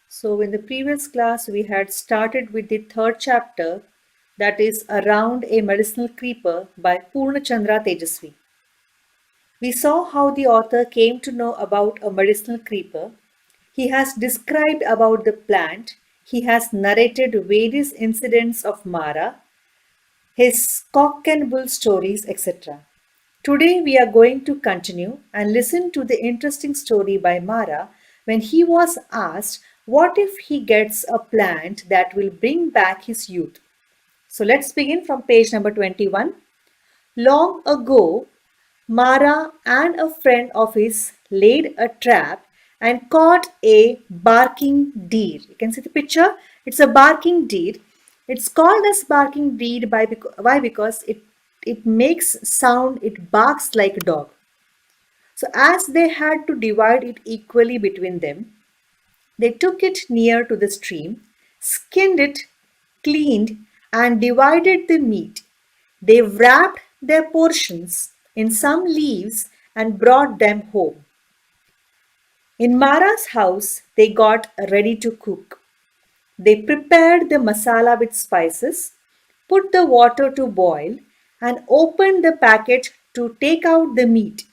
So in the previous class, we had started with the third chapter, that is Around a Medicinal Creeper by Purnachandra Tejasvi. We saw how the author came to know about a medicinal creeper. He has described about the plant. He has narrated various incidents of Mara, his cock and bull stories, etc. Today we are going to continue and listen to the interesting story by Mara when he was asked what if he gets a plant that will bring back his youth. So let's begin from page number 21. Long ago, Mara and a friend of his laid a trap and caught a barking deer. You can see the picture. It's a barking deer. It's called as barking deer why? Because it makes sound, it barks like a dog. So as they had to divide it equally between them, they took it near to the stream, skinned it, cleaned, and divided the meat. They wrapped their portions in some leaves and brought them home. In Mara's house, they got ready to cook. They prepared the masala with spices, put the water to boil, and opened the packet to take out the meat.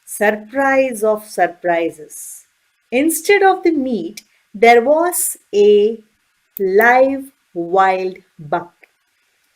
Surprise of surprises. Instead of the meat, there was a live wild buck.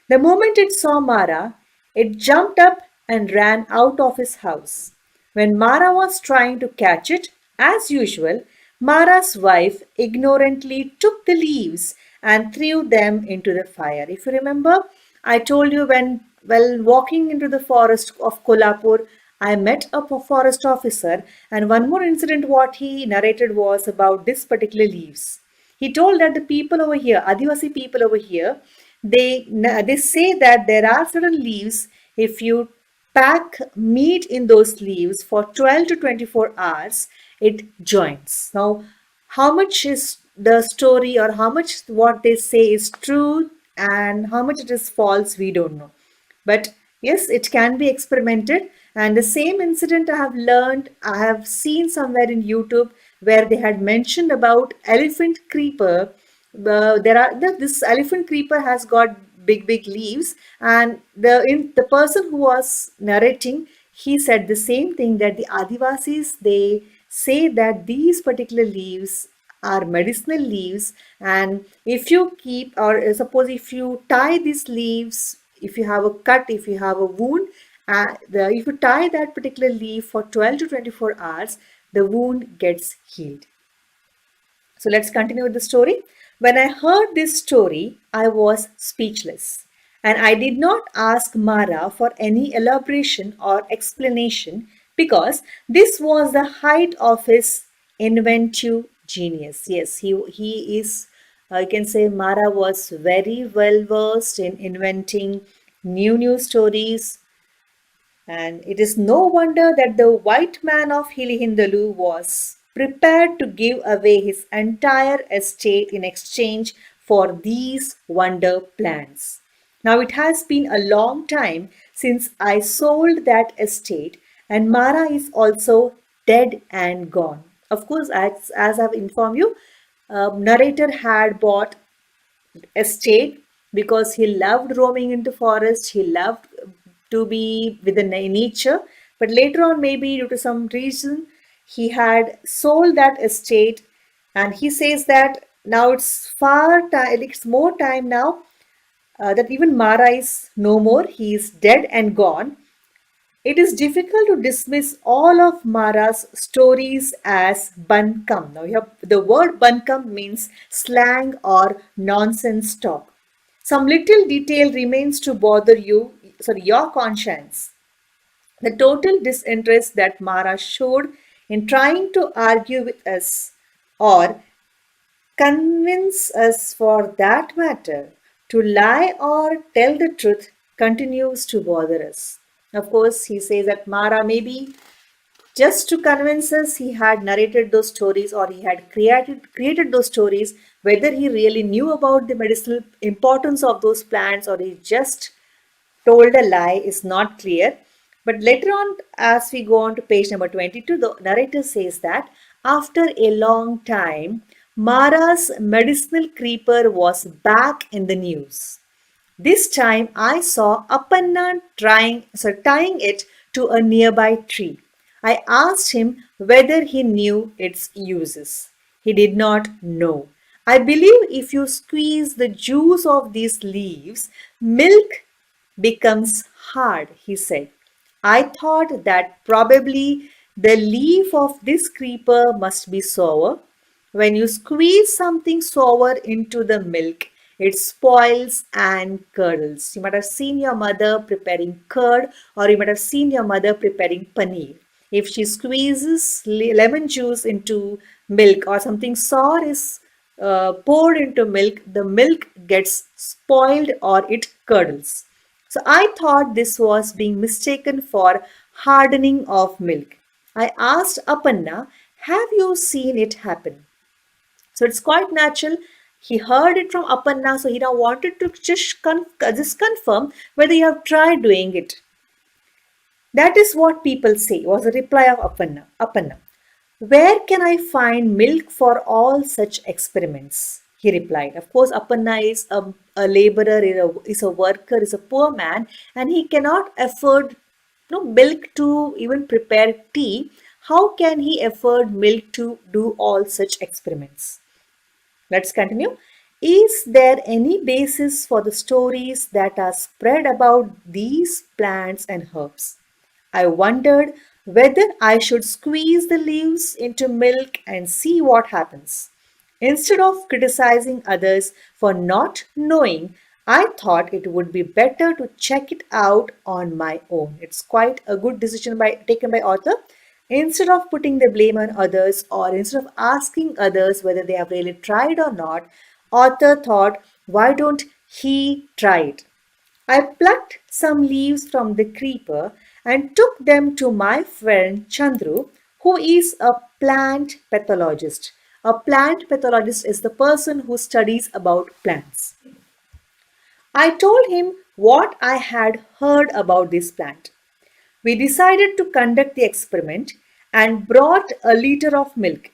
The moment it saw Mara, it jumped up and ran out of his house. When Mara was trying to catch it, as usual, Mara's wife ignorantly took the leaves and threw them into the fire. If you remember, I told you when while walking into the forest of Kolhapur, I met a forest officer, and one more incident what he narrated was about this particular leaves. He told that the people over here, Adivasi people over here, they say that there are certain leaves. If you pack meat in those leaves for 12 to 24 hours, it joins. Now, how much is the story or how much what they say is true and how much it is false, we don't know. But yes, it can be experimented. And the same incident I have learned, I have seen somewhere in YouTube where they had mentioned about elephant creeper. This elephant creeper has got big leaves, and the person who was narrating, he said the same thing, that the Adivasis, they say that these particular leaves are medicinal leaves, and if you keep, or suppose if you tie these leaves, if you have a cut, if you have a wound, if you tie that particular leaf for 12 to 24 hours, the wound gets healed. So let's continue with the story. When I heard this story, I was speechless, and I did not ask Mara for any elaboration or explanation because this was the height of his inventive genius. Yes, he is, I can say Mara was very well versed in inventing new stories, and it is no wonder that the white man of Hilihindalu was prepared to give away his entire estate in exchange for these wonder plants. Now it has been a long time since I sold that estate, and Mara is also dead and gone. Of course, as I've informed you, narrator had bought estate because he loved roaming into forest, he loved to be with the nature, but later on, maybe due to some reason, he had sold that estate, and he says that now it's more time now, that even Mara is no more, he is dead and gone. It is difficult to dismiss all of Mara's stories as buncombe. Now, the word buncombe means slang or nonsense talk. Some little detail remains to bother your conscience. The total disinterest that Mara showed in trying to argue with us, or convince us for that matter, to lie or tell the truth, continues to bother us. Of course, he says that Mara, maybe just to convince us, he had narrated those stories, or he had created those stories. Whether he really knew about the medicinal importance of those plants or he just told a lie is not clear. But later on, as we go on to page number 22, the narrator says that after a long time, Mara's medicinal creeper was back in the news. This time I saw Appanna tying it to a nearby tree. I asked him whether he knew its uses. He did not know. I believe if you squeeze the juice of these leaves, milk becomes hard, he said. I thought that probably the leaf of this creeper must be sour. When you squeeze something sour into the milk, it spoils and curdles. You might have seen your mother preparing curd, or you might have seen your mother preparing paneer. If she squeezes lemon juice into milk or something sour is poured into milk, the milk gets spoiled or it curdles. So I thought this was being mistaken for hardening of milk. I asked Apanna, have you seen it happen? So it's quite natural. He heard it from Apanna, so he now wanted to just confirm whether you have tried doing it. That is what people say, was the reply of Apanna. Where can I find milk for all such experiments? He replied. Of course, Apanna is a laborer, is a worker, is a poor man, and he cannot afford milk to even prepare tea. How can he afford milk to do all such experiments? Let's continue. Is there any basis for the stories that are spread about these plants and herbs? I wondered whether I should squeeze the leaves into milk and see what happens. Instead of criticizing others for not knowing, I thought it would be better to check it out on my own. It's quite a good decision taken by author. Instead of putting the blame on others or instead of asking others whether they have really tried or not, author thought, why don't he try it? I plucked some leaves from the creeper and took them to my friend Chandru, who is a plant pathologist. A plant pathologist is the person who studies about plants. I told him what I had heard about this plant. We decided to conduct the experiment and brought a liter of milk.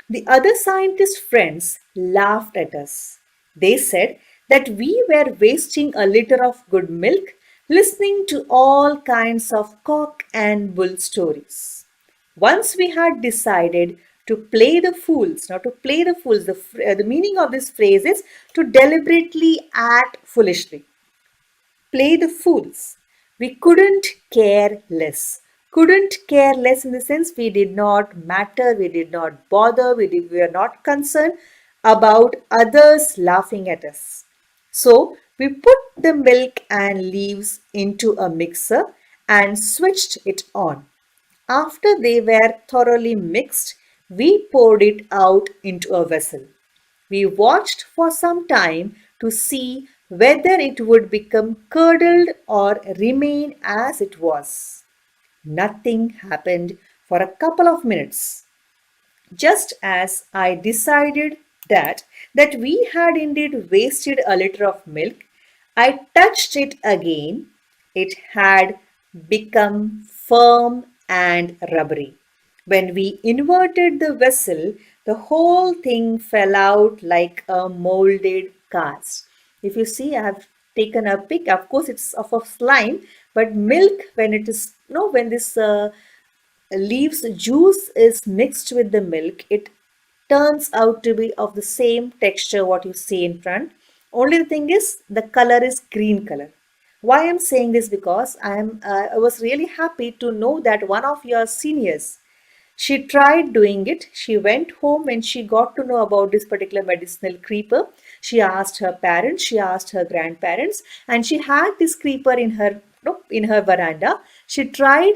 The other scientist friends laughed at us. They said that we were wasting a liter of good milk listening to all kinds of cock and bull stories. Once we had decided to play the fools, now to play the fools, the meaning of this phrase is to deliberately act foolishly. Play the fools. We couldn't care less. Couldn't care less in the sense we did not matter, we did not bother, we were not concerned about others laughing at us. So we put the milk and leaves into a mixer and switched it on. After they were thoroughly mixed, we poured it out into a vessel. We watched for some time to see whether it would become curdled or remain as it was. Nothing happened for a couple of minutes. Just as I decided that we had indeed wasted a liter of milk, I touched it again. It had become firm and rubbery. When we inverted the vessel, the whole thing fell out like a molded cast. If you see, I have taken a pic. Of course, it's of a slime, but milk, when it is, when this leaves juice is mixed with the milk, it turns out to be of the same texture what you see in front. Only the thing is the color is green color. Why I'm saying this, because I was really happy to know that one of your seniors, she tried doing it. She went home when she got to know about this particular medicinal creeper. She asked her parents, she asked her grandparents, and she had this creeper in her in her veranda. She tried.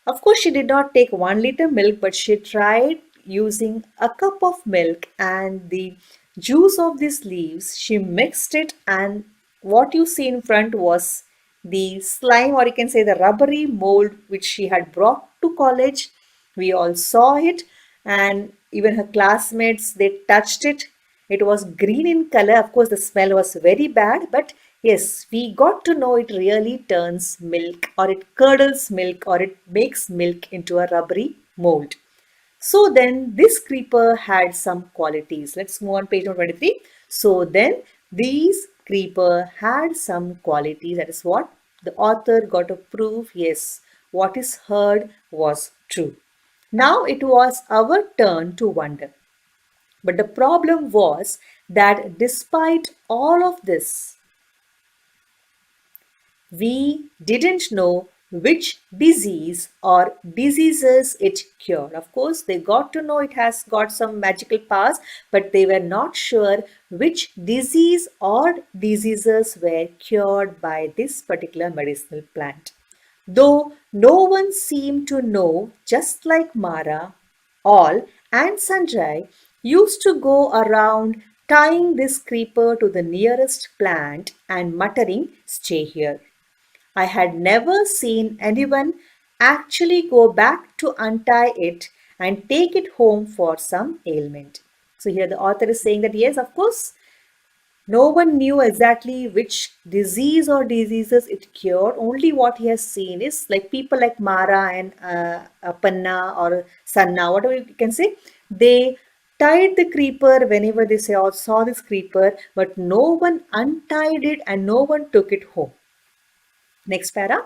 Of course, she did not take 1 liter milk, but she tried using a cup of milk and the juice of these leaves. She mixed it, and what you see in front was the slime, or you can say the rubbery mold, which she had brought to college. We all saw it, and even her classmates, they touched it. It was green in color. Of course, the smell was very bad, but yes, we got to know it really turns milk, or it curdles milk, or it makes milk into a rubbery mold. So then this creeper had some qualities. Let's move on page number 23. So then these creeper had some qualities. That is what the author got to prove. Yes, what is heard was true. Now it was our turn to wonder. But the problem was that despite all of this, we didn't know which disease or diseases it cured. Of course, they got to know it has got some magical powers, but they were not sure which disease or diseases were cured by this particular medicinal plant. Though no one seemed to know, just like Mara, all and Sanjay used to go around tying this creeper to the nearest plant and muttering, "Stay here." I had never seen anyone actually go back to untie it and take it home for some ailment. So here the author is saying that yes, of course, no one knew exactly which disease or diseases it cured. Only what he has seen is like people like Mara and Panna or Sanna, whatever you can say, they tied the creeper whenever they saw this creeper, but no one untied it and no one took it home. Next para.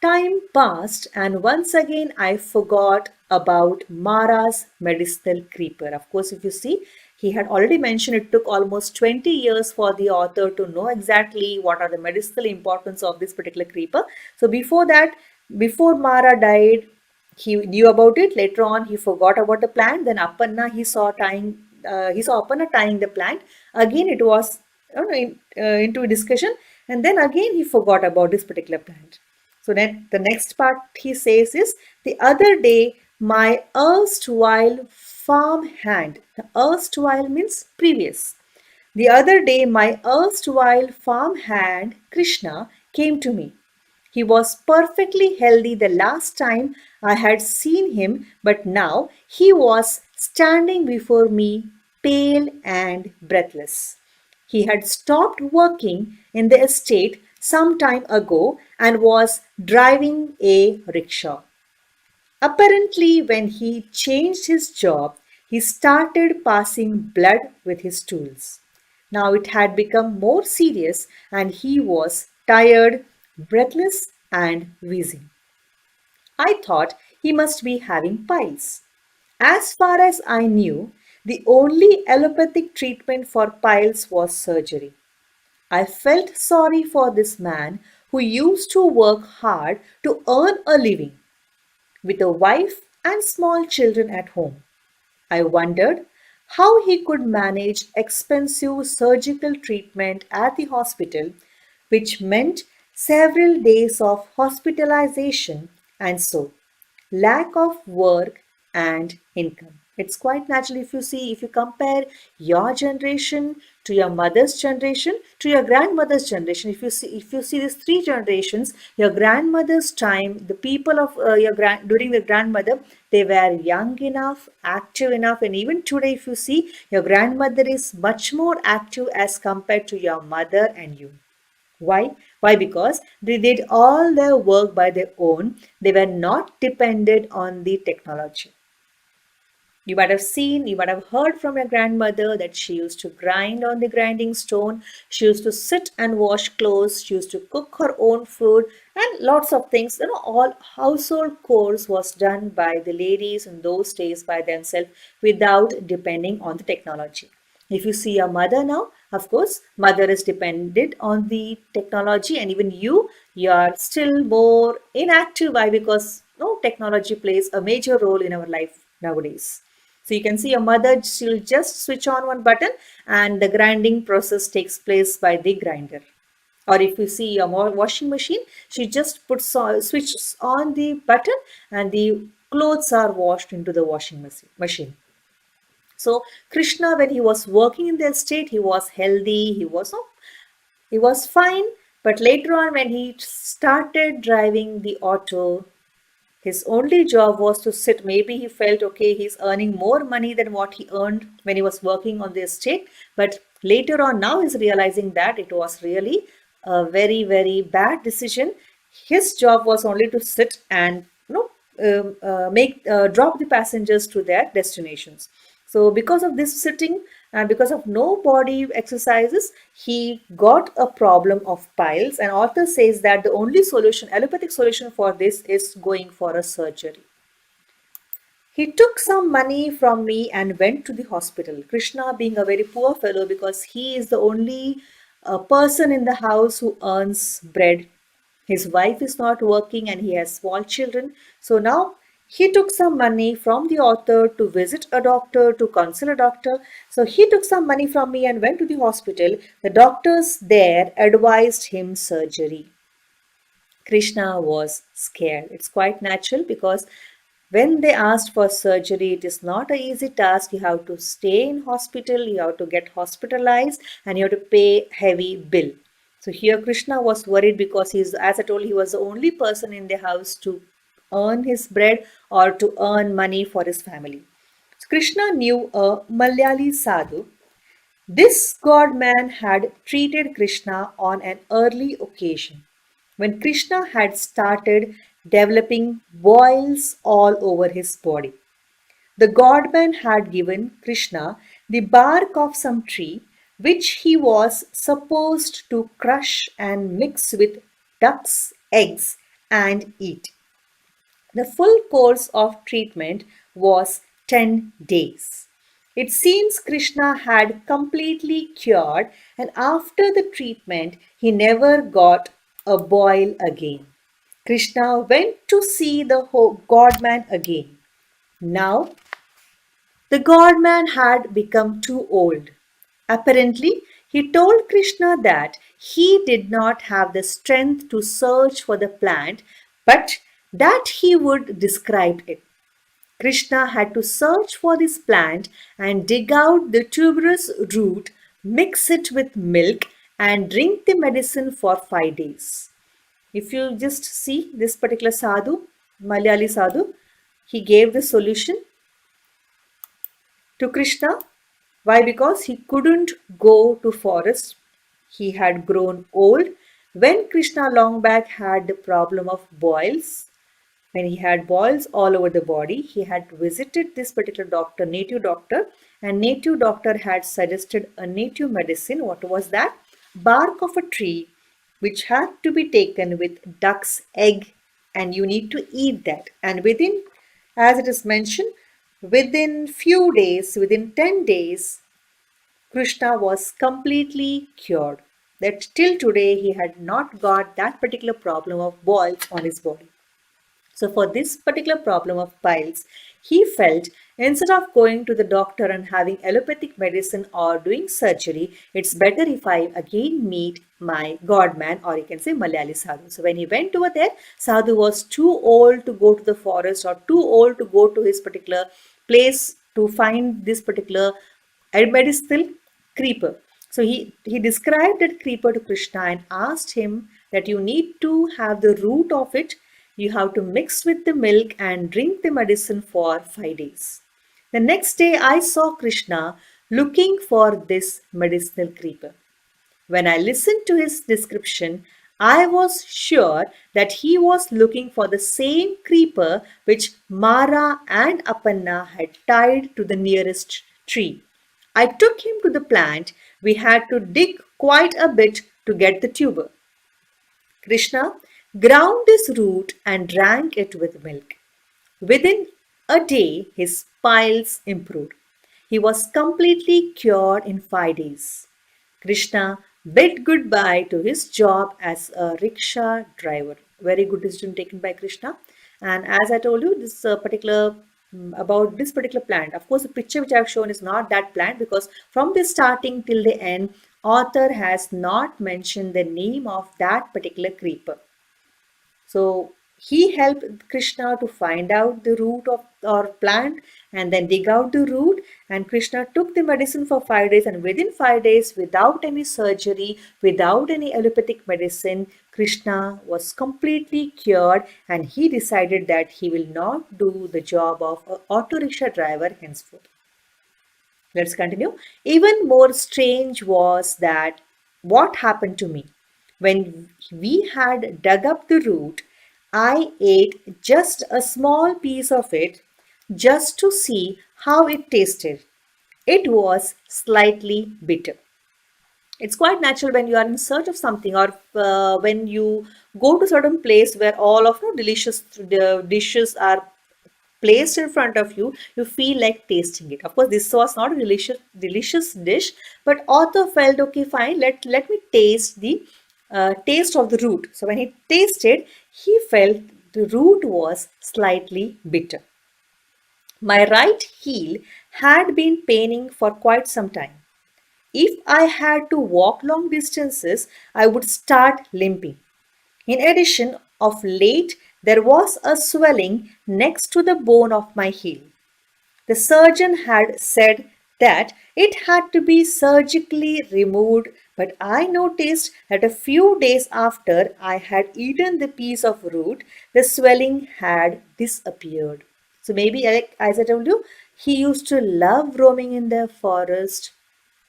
Time passed and once again I forgot about Mara's medicinal creeper. Of course, if you see, he had already mentioned it took almost 20 years for the author to know exactly what are the medicinal importance of this particular creeper. So before that, before Mara died, he knew about it. Later on, he forgot about the plant. Then Appanna, he saw Appanna tying the plant. Again, it was into a discussion, and then again he forgot about this particular plant. So then the next part he says is, the other day my erstwhile farm hand. The erstwhile means previous. The other day my erstwhile farm hand Krishna came to me. He was perfectly healthy the last time I had seen him, but now he was standing before me, pale and breathless. He had stopped working in the estate some time ago and was driving a rickshaw. Apparently, when he changed his job, he started passing blood with his tools. Now it had become more serious and he was tired, breathless, and wheezing. I thought he must be having piles. As far as I knew, the only allopathic treatment for piles was surgery. I felt sorry for this man who used to work hard to earn a living with a wife and small children at home. I wondered how he could manage expensive surgical treatment at the hospital, which meant several days of hospitalization and so lack of work and income. It's quite natural if you see, if you compare your generation to your mother's generation to your grandmother's generation. If you see these three generations, your grandmother's time, the people of during the grandmother, they were young enough, active enough, and even today, if you see, your grandmother is much more active as compared to your mother and you. Why? Why? Because they did all their work by their own. They were not dependent on the technology. You might have seen, you might have heard from your grandmother that she used to grind on the grinding stone. She used to sit and wash clothes. She used to cook her own food and lots of things. All household chores was done by the ladies in those days by themselves without depending on the technology. If you see your mother now, of course, mother is dependent on the technology, and even you are still more inactive. Why? Because no technology plays a major role in our life nowadays. So you can see your mother, she'll just switch on one button and the grinding process takes place by the grinder. Or if you see a washing machine, she just switches on the button and the clothes are washed into the washing machine. So Krishna, when he was working in the estate, he was healthy, he was fine. But later on, when he started driving the auto, his only job was to sit. Maybe he felt okay, he's earning more money than what he earned when he was working on the estate. But later on, now he's realizing that it was really a very, very bad decision. His job was only to sit and make drop the passengers to their destinations. So because of this sitting and because of no body exercises, he got a problem of piles, and author says that the only solution, allopathic solution for this, is going for a surgery. He took some money from me and went to the hospital. Krishna being a very poor fellow, because he is the only person in the house who earns bread. His wife is not working and he has small children. So now he took some money from the author to visit a doctor, to consult a doctor. So he took some money from me and went to the hospital. The doctors there advised him surgery. Krishna was scared. It's quite natural, because when they asked for surgery, it is not an easy task. You have to stay in hospital, you have to get hospitalized, and you have to pay heavy bill. So here Krishna was worried, because as I told, he was the only person in the house to earn his bread or to earn money for his family. So Krishna knew a Malayali sadhu. This god man had treated Krishna on an early occasion when Krishna had started developing boils all over his body. The god man had given Krishna the bark of some tree, which he was supposed to crush and mix with duck's eggs and eat. The full course of treatment was 10 days. It seems Krishna had completely cured, and after the treatment, he never got a boil again. Krishna went to see the god man again. Now, the god man had become too old. Apparently, he told Krishna that he did not have the strength to search for the plant, but that he would describe it. Krishna had to search for this plant and dig out the tuberous root, mix it with milk, and drink the medicine for 5 days. If you just see this particular sadhu, Malayali sadhu, he gave the solution to Krishna. Why? Because he couldn't go to forest. He had grown old. When Krishna long back had the problem of boils, when he had boils all over the body, he had visited this particular doctor, native doctor, and native doctor had suggested a native medicine. What was that? Bark of a tree, which had to be taken with duck's egg, and you need to eat that. And within, as it is mentioned, within few days, within 10 days, Krishna was completely cured. That till today he had not got that particular problem of boils on his body. So for this particular problem of piles, he felt instead of going to the doctor and having allopathic medicine or doing surgery, it's better if I again meet my godman, or you can say Malayali sadhu. So when he went over there, sadhu was too old to go to the forest or too old to go to his particular place to find this particular medicinal creeper. So he described that creeper to Krishna and asked him that you need to have the root of it. You have to mix with the milk and drink the medicine for 5 days. The next day I saw Krishna looking for this medicinal creeper. When I listened to his description, I was sure that he was looking for the same creeper which Mara and Apanna had tied to the nearest tree. I took him to the plant. We had to dig quite a bit to get the tuber. Krishna ground this root and drank it with milk. Within a day, his piles improved. He was completely cured in 5 days. Krishna bid goodbye to his job as a rickshaw driver. Very good decision taken by Krishna. And as I told you, this particular about this particular plant. Of course, the picture which I have shown is not that plant, because from the starting till the end, author has not mentioned the name of that particular creeper. So he helped Krishna to find out the root of or plant and then dig out the root. And Krishna took the medicine for 5 days, and within 5 days, without any surgery, without any allopathic medicine, Krishna was completely cured, and he decided that he will not do the job of an auto rickshaw driver henceforth. Let's continue. Even more strange was that what happened to me. When we had dug up the root, I ate just a small piece of it just to see how it tasted. It was slightly bitter. It's quite natural when you are in search of something, or when you go to certain place where all of the delicious dishes are placed in front of you, you feel like tasting it. Of course, this was not a delicious dish, but author felt, okay, fine, let me taste the taste of the root. So when he tasted, he felt the root was slightly bitter. My right heel had been paining for quite some time. If I had to walk long distances, I would start limping. In addition, of late, there was a swelling next to the bone of my heel. The surgeon had said that it had to be surgically removed, but I noticed that a few days after I had eaten the piece of root, the swelling had disappeared. So maybe, like, as I told you, he used to love roaming in the forest,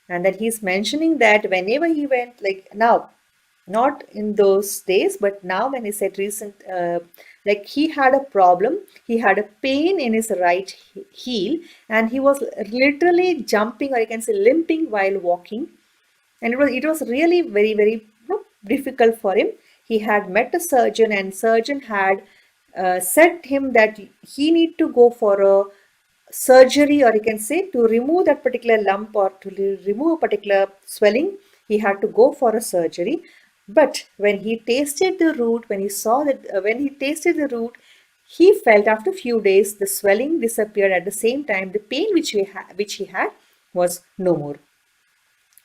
and that he's mentioning that whenever he went, like now, not in those days, but now when he said recent, like he had a problem, he had a pain in his right heel, and he was literally jumping, or you can say limping, while walking, and it was really very, difficult for him. He had met a surgeon, and surgeon had said him that he need to go for a surgery, or you can say to remove that particular lump, or to remove a particular swelling. He had to go for a surgery. But when he tasted the root, when he saw that, when he tasted the root, he felt after a few days the swelling disappeared. At the same time, the pain which he had was no more.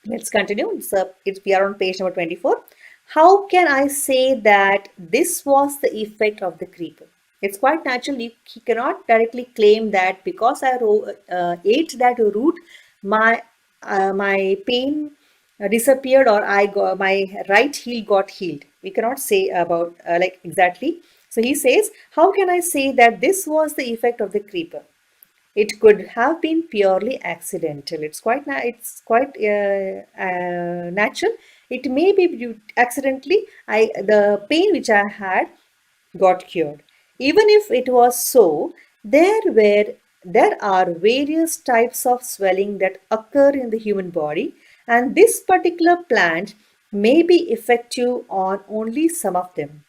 Let's continue. So we are on page number 24. How can I say that this was the effect of the creeper? It's quite natural. He cannot directly claim that because I ate that root, my pain disappeared, or I got my right heel got healed. We cannot say about like exactly. So he says, how can I say that this was the effect of the creeper? It could have been purely accidental. It's quite natural. It may be accidentally. The pain which I had got cured. Even if it was so, there are various types of swelling that occur in the human body, and this particular plant may be effective on only some of them.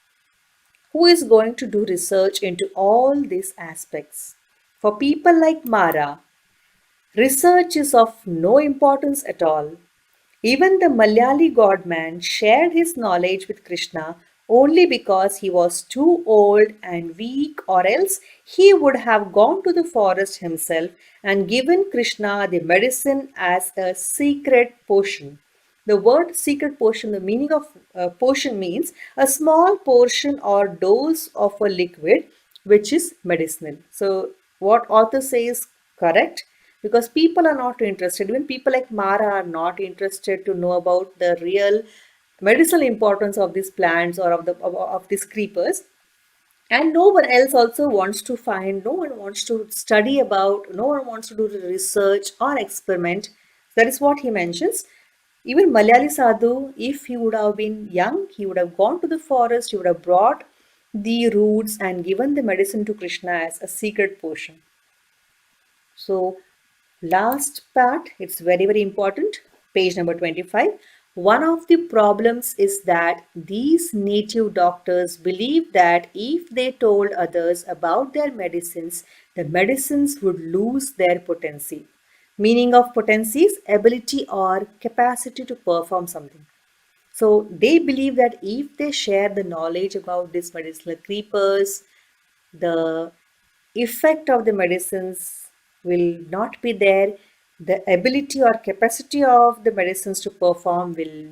Who is going to do research into all these aspects? For people like Mara, research is of no importance at all. Even the Malayali godman shared his knowledge with Krishna only because he was too old and weak, or else he would have gone to the forest himself and given Krishna the medicine as a secret potion. The word secret potion, the meaning of potion means a small portion or dose of a liquid which is medicinal. So, what author says correct, because people are not interested. Even people like Mara are not interested to know about the real medicinal importance of these plants, or of these creepers. And no one else also wants to find, no one wants to study about, no one wants to do the research or experiment. That is what he mentions. Even Malayali Sadhu, if he would have been young, he would have gone to the forest, he would have brought the roots and given the medicine to Krishna as a secret potion. So, last part, it's very important. Page number 25. One of the problems is that these native doctors believe that if they told others about their medicines, the medicines would lose their potency. Meaning of potency is ability or capacity to perform something. So they believe that if they share the knowledge about these medicinal creepers, the effect of the medicines will not be there. The ability or capacity of the medicines to perform will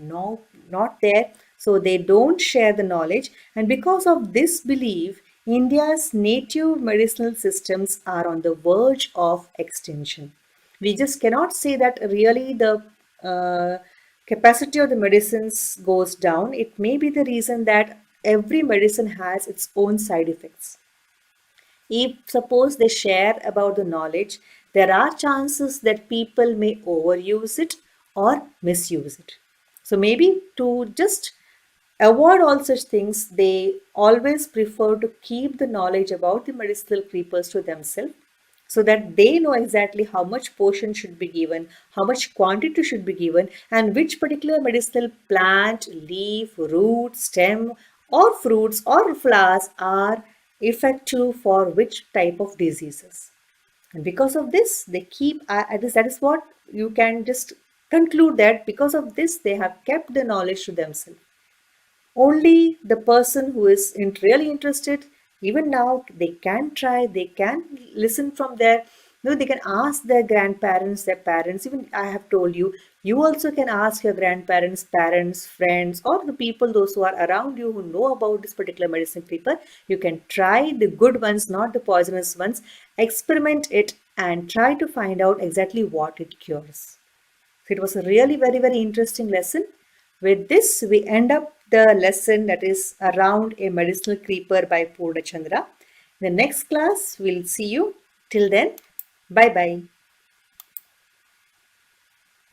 not there. So they don't share the knowledge. And because of this belief, India's native medicinal systems are on the verge of extinction. We just cannot say that really the capacity of the medicines goes down. It may be the reason that every medicine has its own side effects. If suppose they share about the knowledge, there are chances that people may overuse it or misuse it. So maybe to just avoid all such things. They always prefer to keep the knowledge about the medicinal creepers to themselves so that they know exactly how much portion should be given, how much quantity should be given, and which particular medicinal plant, leaf, root, stem, or fruits or flowers are effective for which type of diseases. And because of this, they keep, that is what you can just conclude, that because of this, they have kept the knowledge to themselves. Only the person who is really interested, even now, they can try, they can listen from their, they can ask their grandparents, their parents. Even I have told you, you also can ask your grandparents, parents, friends, or the people, those who are around you who know about this particular medicine paper. You can try the good ones, not the poisonous ones. Experiment it and try to find out exactly what it cures. So it was a really very, very interesting lesson. With this, we end up the lesson, that is Around a Medicinal Creeper by Purnachandra. In the next class, we'll see you. Till then, bye bye.